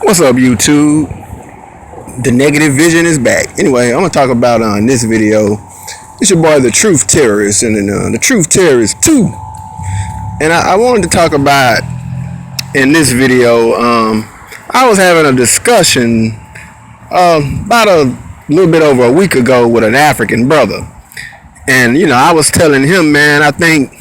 What's up, YouTube? The negative vision is back. Anyway, I'm gonna talk about in this video. It's your boy, the Truth Terrorist, and the Truth Terrorist 2. And I wanted to talk about in this video. I was having a discussion about a little bit over a week ago with an African brother, and I was telling him, man, I think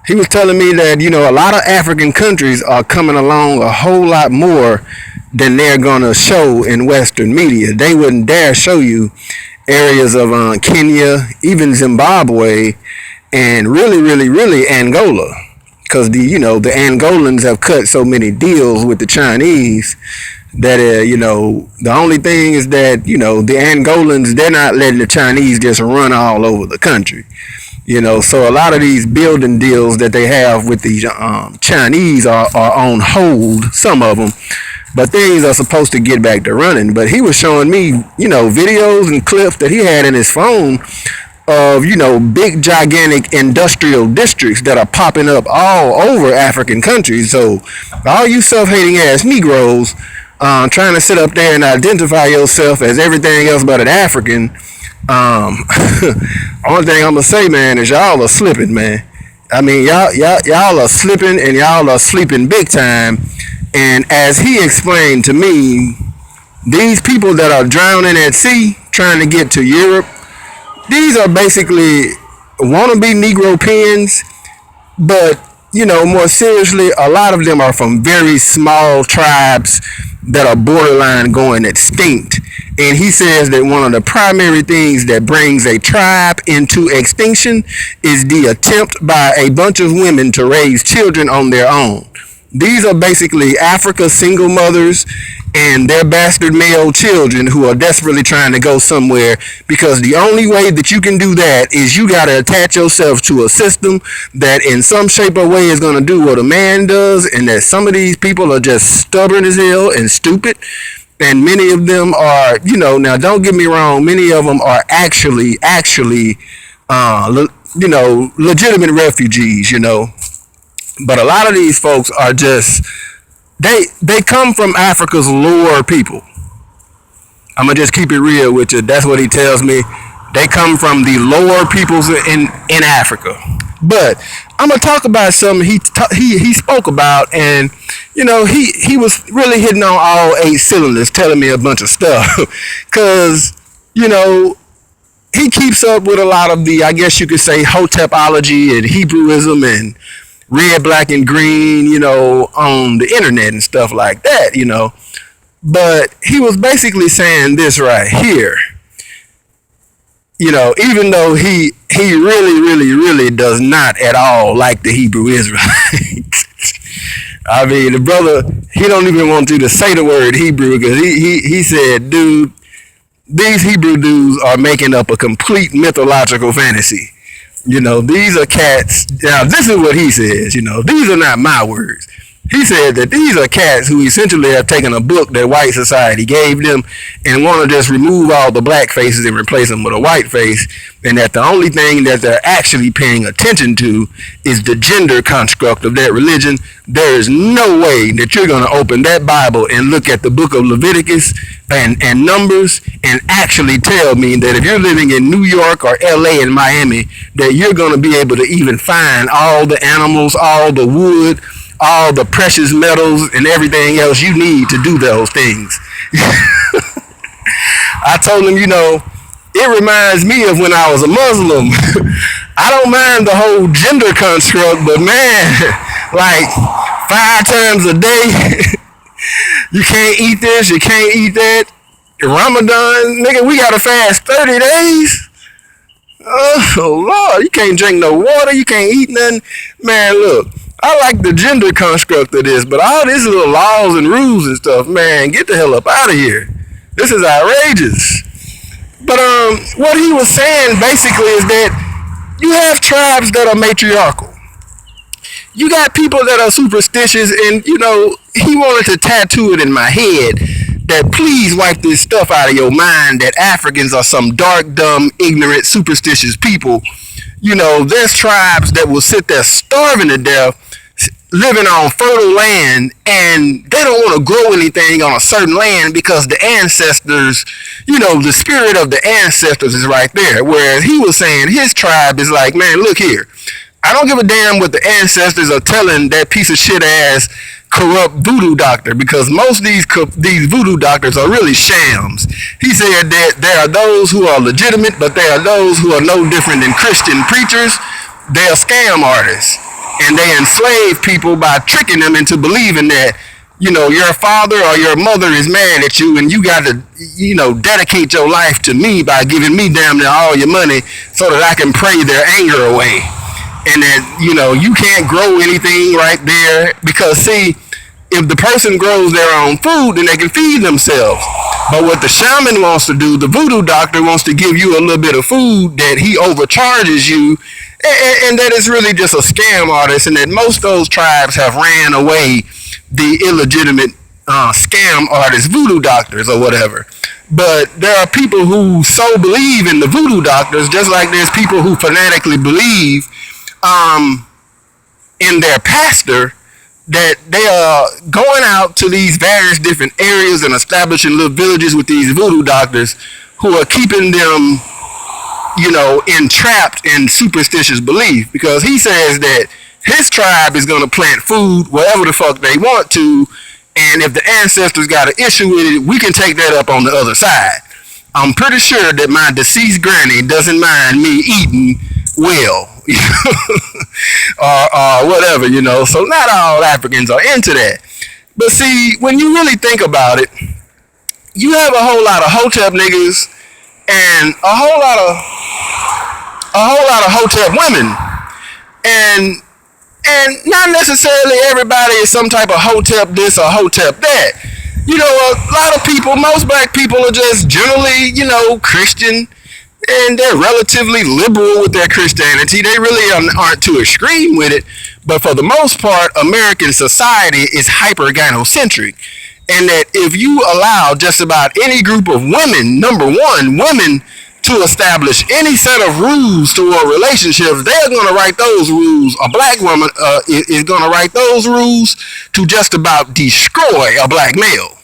he was telling me that a lot of African countries are coming along a whole lot more than they're gonna show in Western media. They wouldn't dare show you areas of Kenya, even Zimbabwe, and really Angola, because the Angolans have cut so many deals with the Chinese that the only thing is that the Angolans, they're not letting the Chinese just run all over the country. So a lot of these building deals that they have with the Chinese are on hold, some of them, but things are supposed to get back to running. But he was showing me, videos and clips that he had in his phone of, big gigantic industrial districts that are popping up all over African countries. So all you self-hating ass Negroes trying to sit up there and identify yourself as everything else but an African, only thing I'm gonna say, man, is y'all are slipping, man. I mean, y'all are slipping, and y'all are sleeping big time. And as he explained to me, these people that are drowning at sea trying to get to Europe, these are basically wannabe Negro pens, but more seriously, a lot of them are from very small tribes that are borderline going extinct. And he says that one of the primary things that brings a tribe into extinction is the attempt by a bunch of women to raise children on their own. These are basically Africa single mothers and their bastard male children who are desperately trying to go somewhere, because the only way that you can do that is you got to attach yourself to a system that in some shape or way is going to do what a man does, and that some of these people are just stubborn as hell and stupid. And many of them are, now don't get me wrong, many of them are actually, legitimate refugees, But a lot of these folks are just, they come from Africa's lower people. I'm going to just keep it real with you. That's what he tells me. They come from the lower peoples in Africa. But I'm gonna talk about something he spoke about, and he was really hitting on all 8 cylinders, telling me a bunch of stuff, because he keeps up with a lot of the, I guess you could say, Hotepology and Hebrewism and red, black, and green, on the internet and stuff like that, But he was basically saying this right here. Even though he really does not at all like the Hebrew Israelites. I mean, the brother, he don't even want you to say the word Hebrew, because he said, dude, these Hebrew dudes are making up a complete mythological fantasy. These are cats. Now, this is what he says, these are not my words. He said that these are cats who essentially have taken a book that white society gave them and want to just remove all the black faces and replace them with a white face, and that the only thing that they're actually paying attention to is the gender construct of that religion. There is no way that you're going to open that Bible and look at the book of Leviticus and Numbers and actually tell me that if you're living in New York or LA and Miami, that you're going to be able to even find all the animals, all the wood, all the precious metals and everything else you need to do those things. I told him, it reminds me of when I was a Muslim. I don't mind the whole gender construct, but man, like 5 times a day, you can't eat this, you can't eat that. Ramadan, nigga, we gotta fast 30 days. Oh Lord, you can't drink no water, you can't eat nothing. Man, look, I like the gender construct of this, but all these little laws and rules and stuff, man, get the hell up out of here. This is outrageous. But what he was saying basically is that you have tribes that are matriarchal. You got people that are superstitious, and he wanted to tattoo it in my head that please wipe this stuff out of your mind that Africans are some dark, dumb, ignorant, superstitious people. There's tribes that will sit there starving to death, living on fertile land, and they don't want to grow anything on a certain land because the ancestors, the spirit of the ancestors is right there. Whereas he was saying his tribe is like, man, look here. I don't give a damn what the ancestors are telling that piece of shit ass corrupt voodoo doctor, because most of these voodoo doctors are really shams. He said that there are those who are legitimate, but there are those who are no different than Christian preachers. They are scam artists, and they enslave people by tricking them into believing that your father or your mother is mad at you, and you got to dedicate your life to me by giving me damn near all your money so that I can pray their anger away. And that you can't grow anything right there, because see, if the person grows their own food, then they can feed themselves. But what the shaman wants to do, the voodoo doctor wants to give you a little bit of food that he overcharges you, and that is really just a scam artist, and that most of those tribes have ran away the illegitimate scam artists, voodoo doctors or whatever. But there are people who so believe in the voodoo doctors, just like there's people who fanatically believe in their pastor, that they are going out to these various different areas and establishing little villages with these voodoo doctors who are keeping them, entrapped in superstitious belief. Because he says that his tribe is going to plant food wherever the fuck they want to, and if the ancestors got an issue with it, we can take that up on the other side. I'm pretty sure that my deceased granny doesn't mind me eating well, or whatever, So not all Africans are into that. But see, when you really think about it, you have a whole lot of Hotep niggas and a whole lot of Hotep women, and not necessarily everybody is some type of Hotep this or Hotep that. A lot of people, most black people are just generally, Christian, and they're relatively liberal with their Christianity. They really aren't too extreme with it. But for the most part, American society is hyper-gynocentric. And that if you allow just about any group of women, number one, women, to establish any set of rules toward relationships, they're going to write those rules. A black woman is going to write those rules to just about destroy a black male.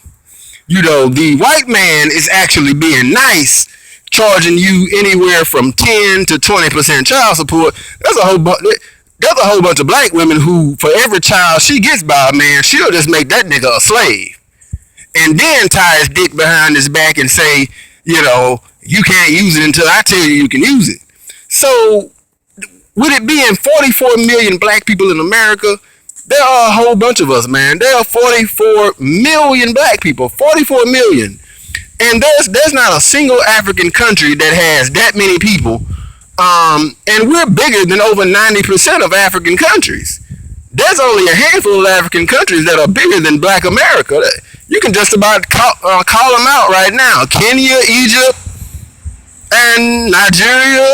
The white man is actually being nice, charging you anywhere from 10 to 20% child support. There's a whole bunch of black women who, for every child she gets by a man, she'll just make that nigga a slave, and then tie his dick behind his back and say, you can't use it until I tell you can use it. So, with it being 44 million black people in America, there are a whole bunch of us, man. There are 44 million black people, 44 million. And there's not a single African country that has that many people. And we're bigger than over 90% of African countries. There's only a handful of African countries that are bigger than black America. You can just about call them out right now. Kenya, Egypt, and Nigeria.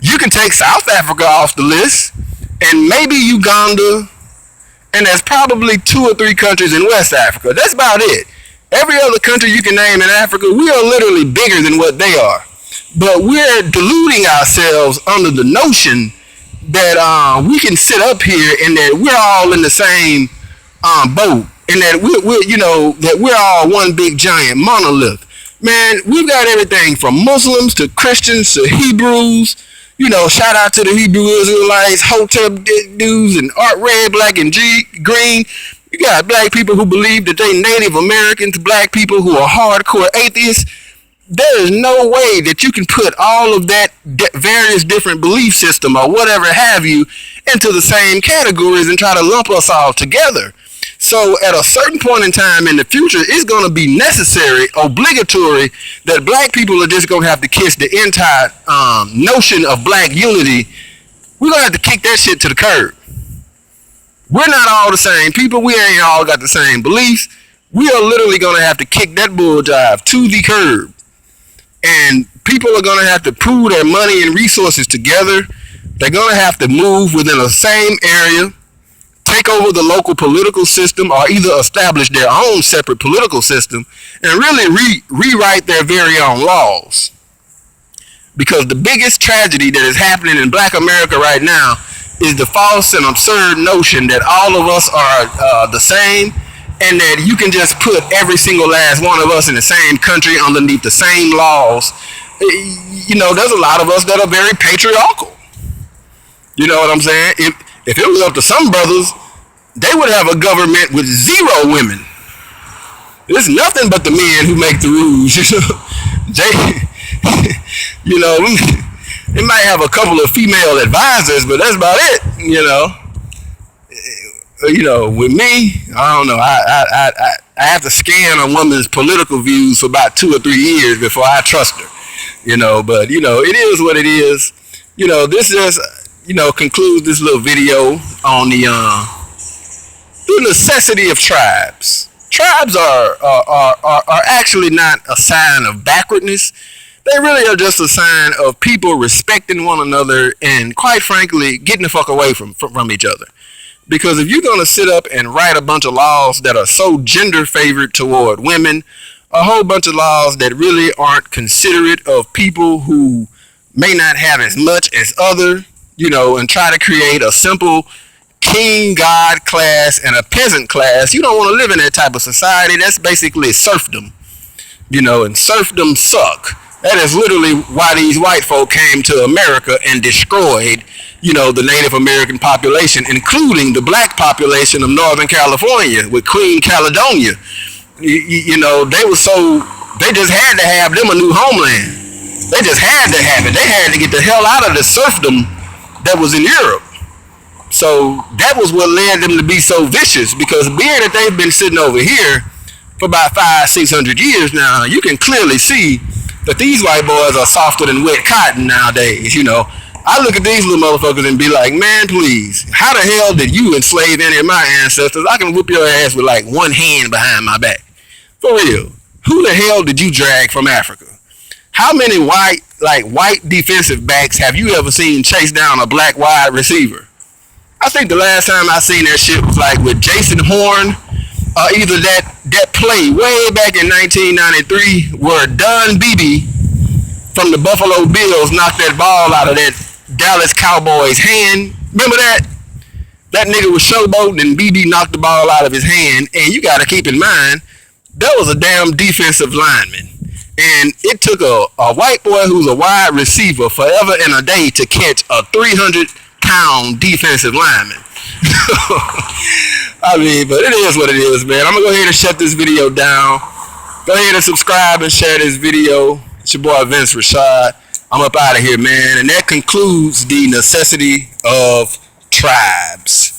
You can take South Africa off the list, and maybe Uganda, and there's probably 2 or 3 countries in West Africa. That's about it. Every other country you can name in Africa, we are literally bigger than what they are. But we're deluding ourselves under the notion that we can sit up here and that we're all in the same boat, and that we're all one big giant monolith. Man, we've got everything from Muslims to Christians to Hebrews. Shout out to the Hebrew Israelites, Hotep dudes, and Art Red, Black, and Green. You got black people who believe that they Native Americans, black people who are hardcore atheists. There is no way that you can put all of that various different belief system or whatever have you into the same categories and try to lump us all together. So at a certain point in time in the future, it's going to be necessary, obligatory, that black people are just going to have to kiss the entire notion of black unity. We're going to have to kick that shit to the curb. We're not all the same people. We ain't all got the same beliefs. We are literally going to have to kick that bull jive to the curb. And people are going to have to pool their money and resources together. They're going to have to move within the same area, take over the local political system, or either establish their own separate political system and really rewrite their very own laws. Because the biggest tragedy that is happening in black America right now is the false and absurd notion that all of us are the same, and that you can just put every single last one of us in the same country underneath the same laws. You know, there's a lot of us that are very patriarchal. You know what I'm saying? If it was up to some brothers, they would have a government with 0 women. It's nothing but the men who make the rules. You know, they might have a couple of female advisors, but that's about it. You know, with me, I don't know. I have to scan a woman's political views for about 2 or 3 years before I trust her. You know, but you know, it is what it is. You know, this just concludes this little video on the necessity of tribes. Tribes are actually not a sign of backwardness. They really are just a sign of people respecting one another and, quite frankly, getting the fuck away from each other. Because if you're going to sit up and write a bunch of laws that are so gender favored toward women, a whole bunch of laws that really aren't considerate of people who may not have as much as other, you know, and try to create a simple king god class and a peasant class, you don't want to live in that type of society. That's basically serfdom. You know, and serfdom suck. That is literally why these white folk came to America and destroyed, you know, the Native American population, including the black population of Northern California with Queen Caledonia. You know, they just had to have them a new homeland. They just had to have it. They had to get the hell out of the serfdom that was in Europe. So that was what led them to be so vicious, because being that they've been sitting over here for about 500-600 years now, you can clearly see that these white boys are softer than wet cotton nowadays. You know, I look at these little motherfuckers and be like, man, please, how the hell did you enslave any of my ancestors? I can whoop your ass with like one hand behind my back. For real. Who the hell did you drag from Africa? How many white defensive backs have you ever seen chase down a black wide receiver? I think the last time I seen that shit was like with Jason Horn, either that play way back in 1993 where Don Beebe from the Buffalo Bills knocked that ball out of that Dallas Cowboys hand. Remember that? That nigga was showboating and Beebe knocked the ball out of his hand. And you got to keep in mind, that was a damn defensive lineman. And it took a white boy who's a wide receiver forever and a day to catch a 300-pound defensive lineman. I mean, but it is what it is, man. I'm going to go ahead and shut this video down. Go ahead and subscribe and share this video. It's your boy Vince Rashad. I'm up out of here, man. And that concludes the necessity of tribes.